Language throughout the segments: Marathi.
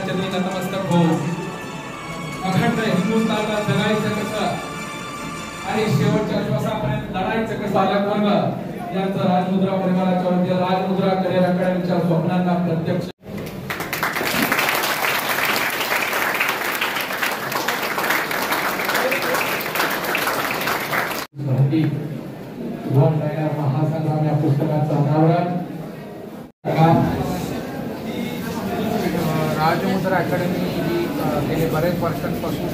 चरणी नतमस्तक हो. अखंड हिंदुस्थानला जगायचं कसं आणि शेवटच्या श्वासापर्यंत लढायचं कसं अलग यांचं राजमुद्रा परिवाराच्या वतीने राजमुद्रा करिअर अकॅडमीच्या स्वप्नांना प्रत्यक्ष महासंग्राम या पुस्तकाचं अनावरण राजमुद्रा अकॅडमी ही गेले बरेच वर्षांपासून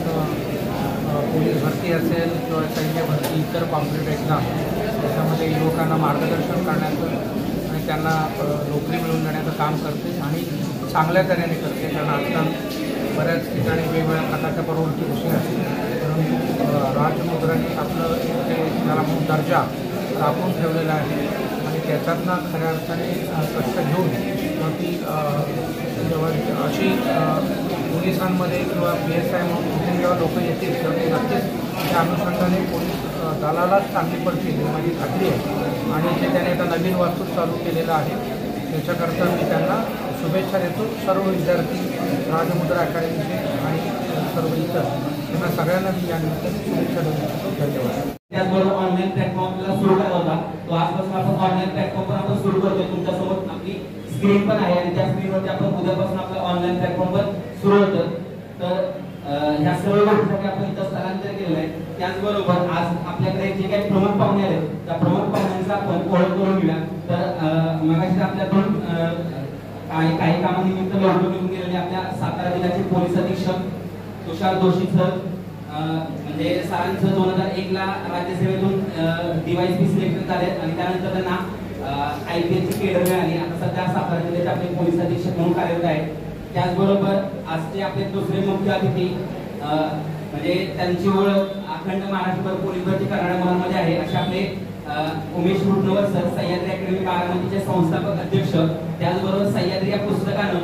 पोलीस भरती असेल किंवा सैन्य भरती इतर कॉम्पिटिटिव्ह एक्झाम त्याच्यामध्ये युवकांना मार्गदर्शन करण्याचं आणि त्यांना नोकरी मिळवून देण्याचं काम करते आणि चांगल्या तऱ्हेने करते. कारण आजकाल बऱ्याच ठिकाणी वेगवेगळ्या प्रकारच्या प्रवृत्ती गोष्टी असतात, परंतु राजमुद्राने आपलं ते त्याला खूप दर्जा राखून ठेवलेला आहे आणि त्याच्यातनं खऱ्या अर्थाने कष्ट घेऊन ती अशी पोलिसांमध्ये किंवा PSI म्हणून जेव्हा लोक येतील तेव्हा ते नक्कीच त्या अनुषंगाने पोलीस दलालाच चांगली पडतील ही माझी खात्री आहे. आणि जे त्याने आता नवीन वास्तूत चालू केलेलं आहे त्याच्याकरता मी त्यांना शुभेच्छा देतो. सर्व विद्यार्थी राजमुद्रा अकॅडमीचे आणि सर्व इतर त्यांना सगळ्यांना मी या निमित्ताने शुभेच्छा देतो. धन्यवाद. त्याचबरोबर ऑनलाईन प्लॅटफॉर्म आपल्याला सुरू करायला होता, तो आजपासून आपण ऑनलाईन प्लॅटफॉर्म पण आपण सुरू करतोय. तुमच्यासोबत आपली स्क्रीन पण आहे आणि त्या स्क्रीनवरती आपण उद्यापासून आपलं ऑनलाईन प्लॅटफॉर्म पण सुरू होतं. तर ह्या सर्व गोष्टीसाठी आपण इथं स्थलांतर केलेलं आहे. त्याचबरोबर आज आपल्याकडे जे काही प्रमुख पाहुणे आहेत त्या प्रमुख पाहुण्यांचा आपण ओळख करून घेऊया. तर मगाशी आपल्याकडून काही कामानिमित्त लवकर निघून गेलेले आपल्या सातारा जिल्ह्याचे पोलीस अधीक्षक तुषार जोशी सर, म्हणजे सरांचं 2001 ला राज्यसेवेतून DYSP सिलेक्शन झाले आणि त्यानंतर त्यांना IPS ची केडर मिळाली. आता सध्या सातारा जिल्ह्याचे आपले पोलीस अधीक्षक म्हणून कार्यरत आहेत. त्याचबरोबर आजचे आपले दुसरे मुख्य अतिथी म्हणजे त्यांची ओळख अखंड महाराष्ट्रभर पोलीस भरती करणाऱ्या मुलांमध्ये आहे असे आपले उमेश रुटनवर सर, सह्याद्री अकॅडमी बारामतीचे संस्थापक अध्यक्ष. त्याचबरोबर सह्याद्री या पुस्तकानं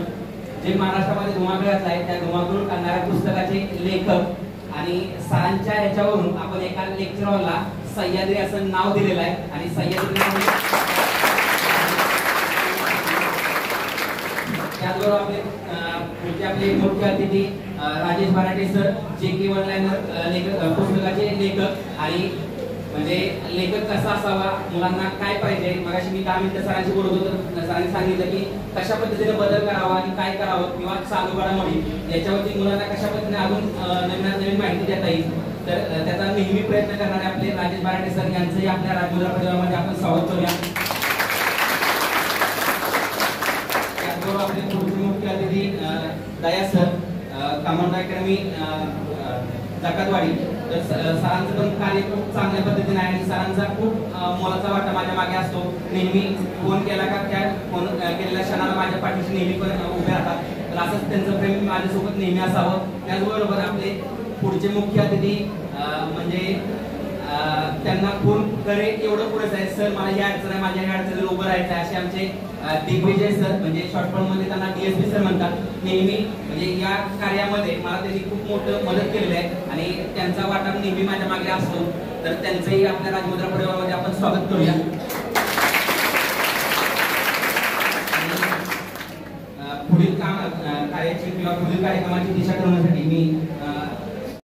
जे महाराष्ट्रामध्ये धुमाकूळ घातला आहे त्या धुमाकूळ करणाऱ्या पुस्तकाचे लेखक आणि सरांच्या ह्याच्यावरून आपण एका लेक्चर हॉलला सह्याद्री असं नाव दिलेलं आहे आणि सह्याद्री त्याचबरोबर आपले मुख्य अतिथी Rajesh Bharate sir, JK one liner पुस्तकाचे लेखक आणि म्हणजे लेखक कसा असावा, मुलांना काय पाहिजे. मगाशी मी 10 मिनिटं सरांशी बोलत होतो, सरांनी सांगितलं की कशा पद्धतीने बदल करावा आणि काय करावं किंवा चालू घडामोडी याच्यावरती मुलांना कशा पद्धतीने अजून नवीन माहिती देता येईल. तर त्याचा नेहमी प्रयत्न करणारे आपले राजेश भराटे सर यांचंही आपल्या राजमुद्रा परिवारामध्ये आपण स्वागत करूया. त्याचबरोबर आपले पुढचे मुख्य अतिथी दया सर, कमांडो अकॅडमी जकातवाडी. तर सरांचं पण कार्य खूप चांगल्या पद्धतीने आहे आणि सरांचा खूप मोलाचा वाटा माझ्या मागे असतो. नेहमी फोन केला का त्या फोन केलेल्या क्षणाला माझ्या पाठीशी नेहमी पण उभे राहतात. तर असंच त्यांचं प्रेम माझ्यासोबत नेहमी असावं. त्याचबरोबर आपले पुढचे मुख्य अतिथी म्हणजे त्यांना फोन करे एवढं पुरेच आहे. सर मला ही अडचण आहे, माझ्या ह्या अडचणीला उभं राहायचं आहे असे आमचे दिग्विजय सर, म्हणजे शॉर्ट फॉर्म मध्ये त्यांना DSP सर म्हणतात. नेहमी म्हणजे या कार्यामध्ये मला त्यांनी खूप मोठं मदत केलेली आहे आणि त्यांचा वाटा नेहमी माझ्या मागे असतो. तर त्यांचंही आपल्या राजमुद्रा परिवारामध्ये आपण स्वागत करूया. पुढील कार्याची किंवा पुढील कार्यक्रमाची दिशा ठरवण्यासाठी मी